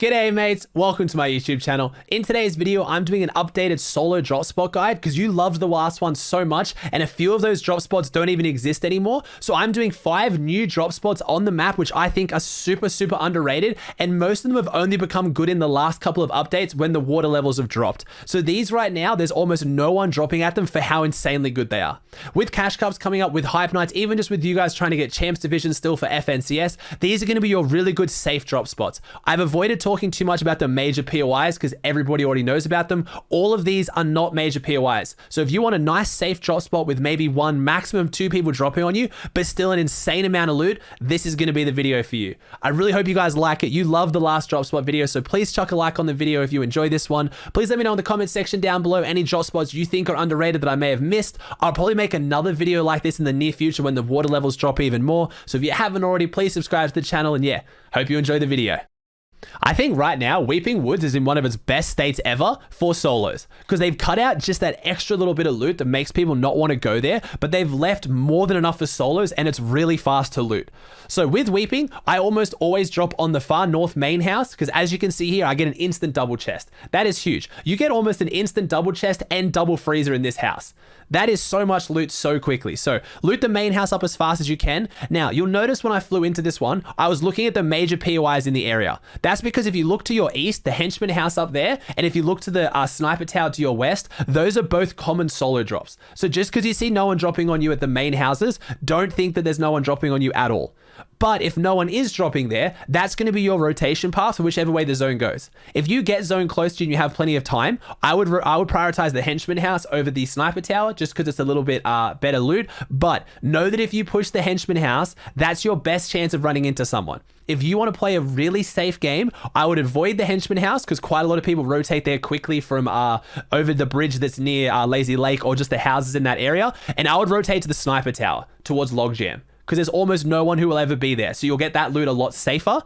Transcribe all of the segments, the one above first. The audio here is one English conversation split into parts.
G'day mates, welcome to my YouTube channel. In today's video, I'm doing an updated solo drop spot guide because you loved the last one so much and a few of those drop spots don't even exist anymore. So I'm doing 5 new drop spots on the map, which I think are super underrated. And most of them have only become good in the last couple of updates when the water levels have dropped. So these right now, there's almost no one dropping at them for how insanely good they are. With cash cups coming up, with hype nights, even just with you guys trying to get champs division still for FNCS, these are going to be your really good safe drop spots. I've avoided talking too much about the major POIs because everybody already knows about them. All of these are not major POIs. So if you want a nice safe drop spot with maybe 1, maximum 2 people dropping on you, but still an insane amount of loot, this is going to be the video for you. I really hope you guys like it. You love the last drop spot video, so please chuck a like on the video if you enjoy this one. Please let me know in the comment section down below any drop spots you think are underrated that I may have missed. I'll probably make another video like this in the near future when the water levels drop even more. So if you haven't already, please subscribe to the channel, and yeah, hope you enjoy the video. I think right now, Weeping Woods is in one of its best states ever for solos because they've cut out just that extra little bit of loot that makes people not want to go there, but they've left more than enough for solos and it's really fast to loot. So with Weeping, I almost always drop on the far north main house because as you can see here, I get an instant double chest. That is huge. You get almost an instant double chest and double freezer in this house. That is so much loot so quickly. So loot the main house up as fast as you can. Now, you'll notice when I flew into this one, I was looking at the major POIs in the area. That's because if you look to your east, the henchman house up there, and if you look to the sniper tower to your west, those are both common solo drops. So just because you see no one dropping on you at the main houses, don't think that there's no one dropping on you at all. But if no one is dropping there, that's going to be your rotation path for whichever way the zone goes. If you get zone close to you and you have plenty of time, I would prioritize the henchman house over the sniper tower just because it's a little bit better loot. But know that if you push the henchman house, that's your best chance of running into someone. If you want to play a really safe game, I would avoid the henchman house because quite a lot of people rotate there quickly from over the bridge that's near Lazy Lake or just the houses in that area. And I would rotate to the sniper tower towards Logjam, because there's almost no one who will ever be there. So you'll get that loot a lot safer.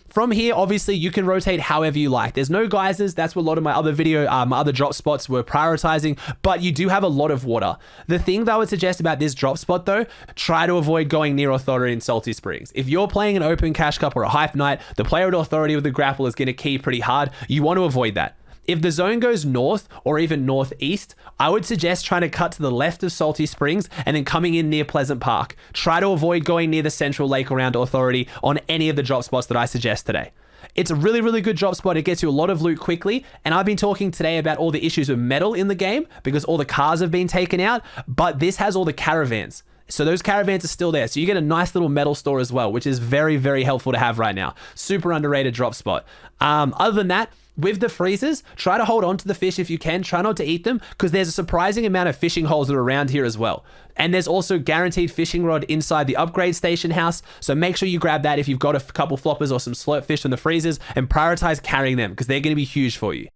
From here, obviously, you can rotate however you like. There's no geysers. That's what a lot of my other my other drop spots were prioritizing, but you do have a lot of water. The thing that I would suggest about this drop spot, though, try to avoid going near Authority and Salty Springs. If you're playing an open cash cup or a hype night, the player at Authority with the grapple is going to key pretty hard. You want to avoid that. If the zone goes north or even northeast, I would suggest trying to cut to the left of Salty Springs and then coming in near Pleasant Park. Try to avoid going near the central lake around Authority on any of the drop spots that I suggest today. It's a really good drop spot. It gets you a lot of loot quickly. And I've been talking today about all the issues with metal in the game because all the cars have been taken out, but this has all the caravans. So those caravans are still there. So you get a nice little metal store as well, which is very helpful to have right now. Super underrated drop spot. Other than that, with the freezers, try to hold on to the fish if you can. Try not to eat them because there's a surprising amount of fishing holes that are around here as well. And there's also guaranteed fishing rod inside the upgrade station house. So make sure you grab that if you've got a couple floppers or some slurp fish from the freezers and prioritize carrying them because they're going to be huge for you.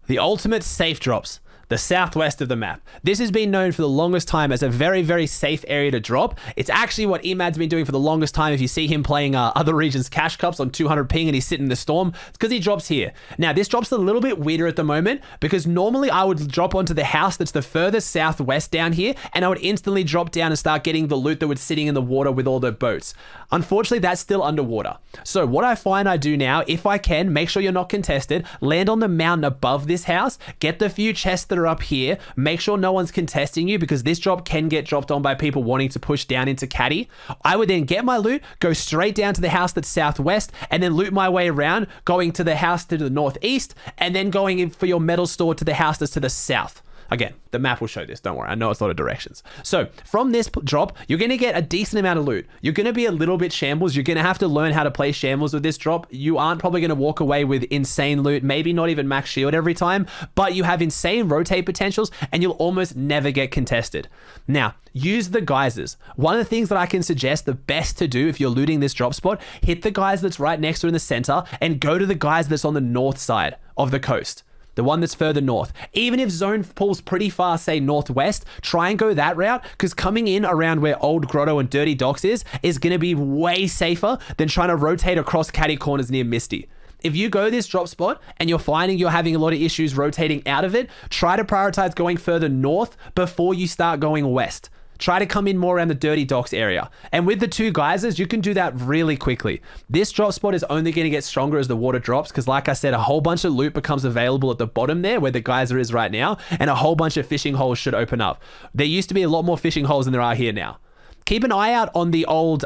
The ultimate safe drops. The southwest of the map. This has been known for the longest time as a very safe area to drop. It's actually what Emad's been doing for the longest time. If you see him playing other regions cash cups on 200 ping and he's sitting in the storm, it's because he drops here. Now this drop's a little bit weirder at the moment because normally I would drop onto the house that's the furthest southwest down here and I would instantly drop down and start getting the loot that was sitting in the water with all the boats. Unfortunately, that's still underwater. So what I find I do now, if I can, make sure you're not contested, land on the mountain above this house, get the few chests that are up here, make sure no one's contesting you because this drop can get dropped on by people wanting to push down into Caddy. I would then get my loot, go straight down to the house that's southwest, and then loot my way around, going to the house to the northeast, and then going in for your metal store to the house that's to the south. Again, the map will show this, don't worry. I know it's a lot of directions. So from this drop, you're going to get a decent amount of loot. You're going to be a little bit shambles. You're going to have to learn how to play shambles with this drop. You aren't probably going to walk away with insane loot, maybe not even max shield every time, but you have insane rotate potentials and you'll almost never get contested. Now, use the geysers. One of the things that I can suggest the best to do if you're looting this drop spot, hit the geyser that's right next to it in the center and go to the geyser that's on the north side of the coast. The one that's further north. Even if zone pulls pretty far, say northwest, try and go that route because coming in around where Old Grotto and Dirty Docks is going to be way safer than trying to rotate across catty corners near Misty. If you go this drop spot and you're finding you're having a lot of issues rotating out of it, try to prioritize going further north before you start going west. Try to come in more around the dirty docks area. And with the 2 geysers, you can do that really quickly. This drop spot is only going to get stronger as the water drops because, like I said, a whole bunch of loot becomes available at the bottom there where the geyser is right now, and a whole bunch of fishing holes should open up. There used to be a lot more fishing holes than there are here now. Keep an eye out on the old,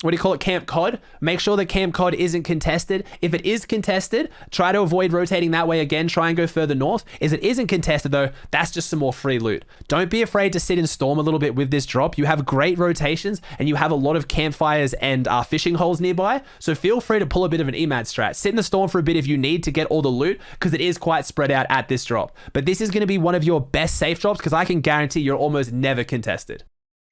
what do you call it? Camp Cod. Make sure that Camp Cod isn't contested. If it is contested, try to avoid rotating that way again. Try and go further north. If it isn't contested though, that's just some more free loot. Don't be afraid to sit in Storm a little bit with this drop. You have great rotations and you have a lot of campfires and fishing holes nearby. So feel free to pull a bit of an EMAD strat. Sit in the Storm for a bit if you need to get all the loot because it is quite spread out at this drop. But this is going to be one of your best safe drops because I can guarantee you're almost never contested.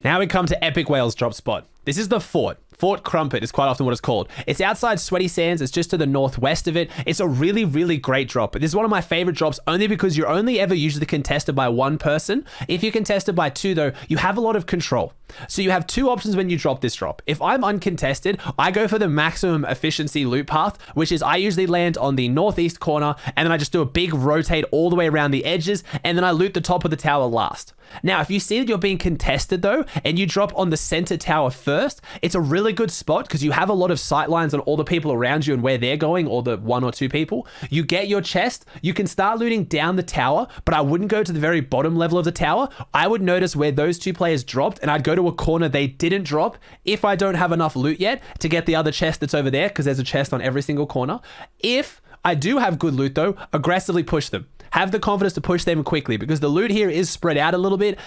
Now we come to Epic Whale's drop spot. This is the Fort Crumpet is quite often what it's called. It's outside Sweaty Sands. It's just to the northwest of it. It's a really, really great drop. This is one of my favorite drops only because you're only ever usually contested by 1 person. If you're contested by 2 though, you have a lot of control. So you have 2 options when you drop this drop. If I'm uncontested, I go for the maximum efficiency loot path, which is I usually land on the northeast corner and then I just do a big rotate all the way around the edges and then I loot the top of the tower last. Now, if you see that you're being contested though, and you drop on the center tower first, it's a really good spot because you have a lot of sight lines on all the people around you and where they're going, or the 1 or 2 people. You get your chest, you can start looting down the tower, but I wouldn't go to the very bottom level of the tower. I would notice where those 2 players dropped and I'd go to a corner they didn't drop if I don't have enough loot yet to get the other chest that's over there, because there's a chest on every single corner. If I do have good loot though, aggressively push them. Have the confidence to push them quickly because the loot here is spread out a little bit.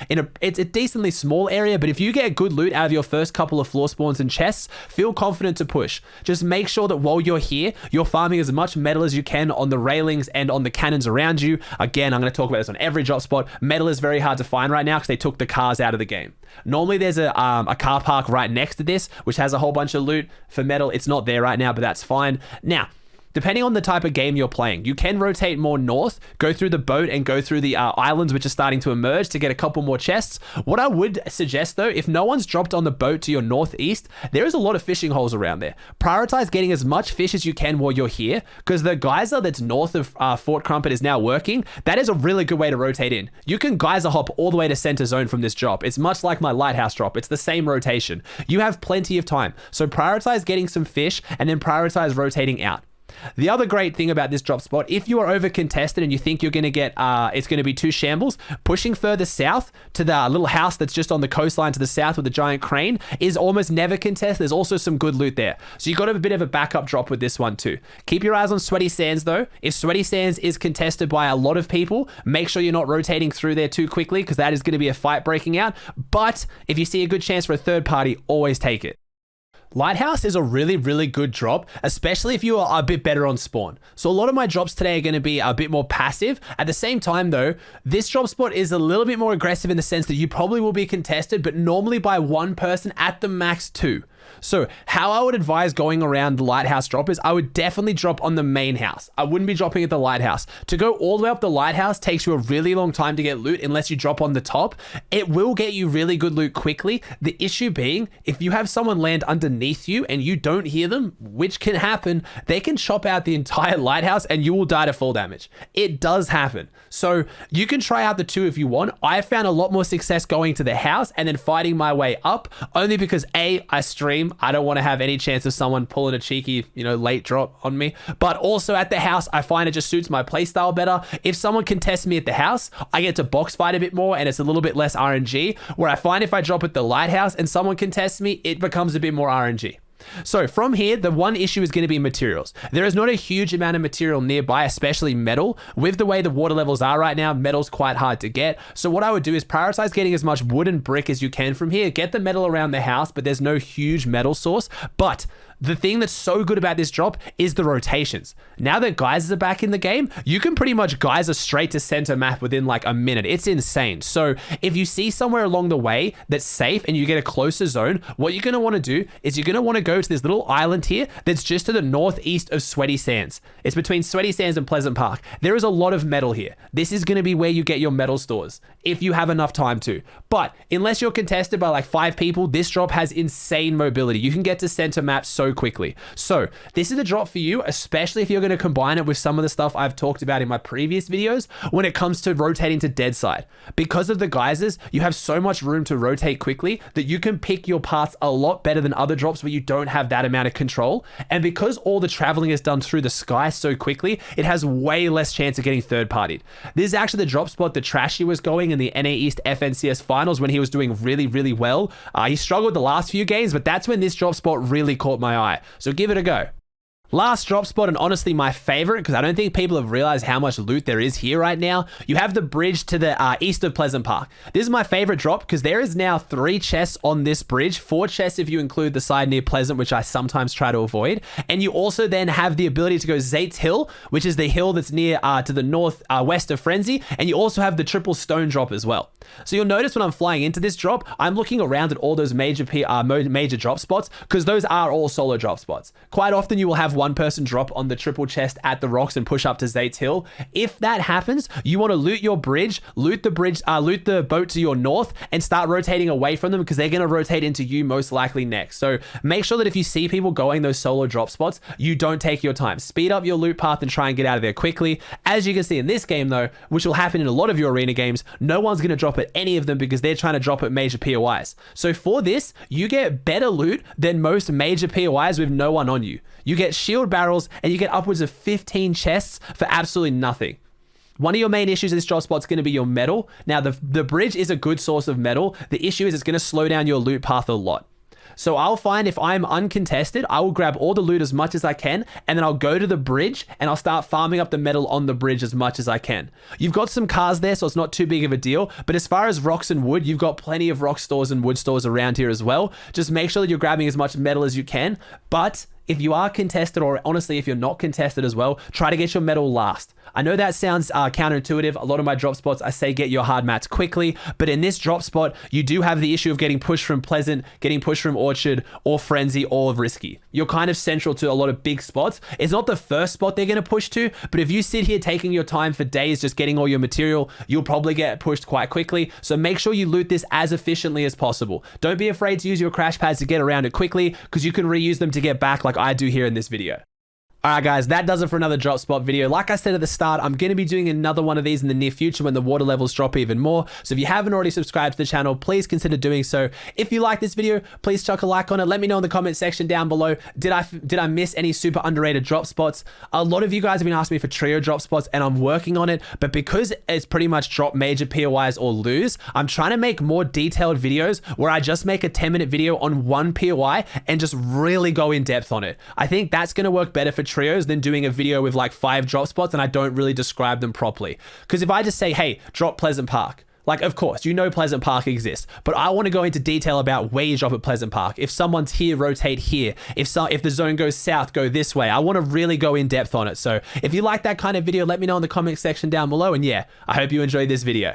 It's a decently small area, but if you get good loot out of your first couple of floor spawns and chests, feel confident to push. Just make sure that while you're here, you're farming as much metal as you can on the railings and on the cannons around you. Again, I'm going to talk about this on every drop spot. Metal is very hard to find right now because they took the cars out of the game. Normally there's a car park right next to this, which has a whole bunch of loot for metal. It's not there right now, but that's fine. Now, depending on the type of game you're playing, you can rotate more north, go through the boat and go through the islands which are starting to emerge to get a couple more chests. What I would suggest though, if no one's dropped on the boat to your northeast, there is a lot of fishing holes around there. Prioritize getting as much fish as you can while you're here because the geyser that's north of Fort Crumpet is now working. That is a really good way to rotate in. You can geyser hop all the way to center zone from this drop. It's much like my Lighthouse drop. It's the same rotation. You have plenty of time. So prioritize getting some fish and then prioritize rotating out. The other great thing about this drop spot, if you are over contested and you think you're going to get, it's going to be too shambles, pushing further south to the little house that's just on the coastline to the south with the giant crane is almost never contested. There's also some good loot there. So you got to have a bit of a backup drop with this one too. Keep your eyes on Sweaty Sands though. If Sweaty Sands is contested by a lot of people, make sure you're not rotating through there too quickly because that is going to be a fight breaking out. But if you see a good chance for a third party, always take it. Lighthouse is a really, really good drop, especially if you are a bit better on spawn. So a lot of my drops today are going to be a bit more passive. At the same time though, this drop spot is a little bit more aggressive in the sense that you probably will be contested, but normally by 1 person, at the max 2. So how I would advise going around the Lighthouse drop is I would definitely drop on the main house. I wouldn't be dropping at the Lighthouse. To go all the way up the Lighthouse takes you a really long time to get loot unless you drop on the top. It will get you really good loot quickly. The issue being, if you have someone land underneath you and you don't hear them, which can happen, they can chop out the entire Lighthouse and you will die to full damage. It does happen. So you can try out the 2 if you want. I found a lot more success going to the house and then fighting my way up, only because A, I stream. I don't want to have any chance of someone pulling a cheeky, late drop on me. But also at the house, I find it just suits my playstyle better. If someone contests me at the house, I get to box fight a bit more and it's a little bit less RNG. Where I find if I drop at the Lighthouse and someone contests me, it becomes a bit more RNG. So from here, the one issue is going to be materials. There is not a huge amount of material nearby, especially metal. With the way the water levels are right now, metal's quite hard to get. So what I would do is prioritize getting as much wood and brick as you can from here. Get the metal around the house, but there's no huge metal source. But the thing that's so good about this drop is the rotations. Now that geysers are back in the game, you can pretty much geyser straight to center map within like a minute. It's insane. So if you see somewhere along the way that's safe and you get a closer zone, what you're going to want to do is you're going to want to go to this little island here that's just to the northeast of Sweaty Sands. It's between Sweaty Sands and Pleasant Park. There is a lot of metal here. This is going to be where you get your metal stores if you have enough time to. But unless you're contested by like 5 people, this drop has insane mobility. You can get to center map so so quickly. So this is a drop for you, especially if you're going to combine it with some of the stuff I've talked about in my previous videos when it comes to rotating to dead side. Because of the geysers, you have so much room to rotate quickly that you can pick your paths a lot better than other drops where you don't have that amount of control. And because all the traveling is done through the sky so quickly, it has way less chance of getting third partied. This is actually the drop spot that Trashy was going in the NA East FNCS finals when he was doing really, really well. He struggled the last few games, but that's when this drop spot really caught my eye. So give it a go. Last drop spot, and honestly my favorite, because I don't think people have realized how much loot there is here right now. You have the bridge to the east of Pleasant Park. This is my favorite drop because there is now 3 chests on this bridge, 4 chests if you include the side near Pleasant, which I sometimes try to avoid. And you also then have the ability to go Zate's Hill, which is the hill that's near to the north west of Frenzy. And you also have the triple stone drop as well. So you'll notice when I'm flying into this drop, I'm looking around at all those major drop spots because those are all solo drop spots. Quite often you will have one person drop on the triple chest at the rocks and push up to Zate's Hill. If that happens, you want to loot your bridge, loot the boat to your north and start rotating away from them because they're going to rotate into you most likely next. So make sure that if you see people going those solo drop spots, you don't take your time. Speed up your loot path and try and get out of there quickly. As you can see in this game though, which will happen in a lot of your arena games, no one's going to drop at any of them because they're trying to drop at major POIs. So for this, you get better loot than most major POIs with no one on you. You get shield barrels and you get upwards of 15 chests for absolutely nothing. One of your main issues in this drop spot is going to be your metal. Now the bridge is a good source of metal. The issue is it's going to slow down your loot path a lot. So I'll find if I'm uncontested, I will grab all the loot as much as I can, and then I'll go to the bridge and I'll start farming up the metal on the bridge as much as I can. You've got some cars there, so it's not too big of a deal. But as far as rocks and wood, you've got plenty of rock stores and wood stores around here as well. Just make sure that you're grabbing as much metal as you can. But if you are contested, or honestly, if you're not contested as well, try to get your metal last. I know that sounds counterintuitive. A lot of my drop spots, I say get your hard mats quickly, but in this drop spot, you do have the issue of getting pushed from Pleasant, getting pushed from Orchard, or Frenzy, or Risky. You're kind of central to a lot of big spots. It's not the first spot they're going to push to, but if you sit here taking your time for days just getting all your material, you'll probably get pushed quite quickly. So make sure you loot this as efficiently as possible. Don't be afraid to use your crash pads to get around it quickly, because you can reuse them to get back like I do here in this video. Alright guys, that does it for another drop spot video. Like I said at the start, I'm going to be doing another one of these in the near future when the water levels drop even more. So if you haven't already subscribed to the channel, please consider doing so. If you like this video, please chuck a like on it. Let me know in the comment section down below. Did I miss any super underrated drop spots? A lot of you guys have been asking me for trio drop spots and I'm working on it, but because it's pretty much drop major POIs or lose, I'm trying to make more detailed videos where I just make a 10-minute video on one POI and just really go in depth on it. I think that's going to work better for trios than doing a video with like 5 drop spots and I don't really describe them properly. Because if I just say, hey, drop Pleasant Park, like, of course, you know Pleasant Park exists, but I want to go into detail about where you drop at Pleasant Park. If someone's here, rotate here. If the zone goes south, go this way. I want to really go in depth on it. So if you like that kind of video, let me know in the comment section down below. And yeah, I hope you enjoyed this video.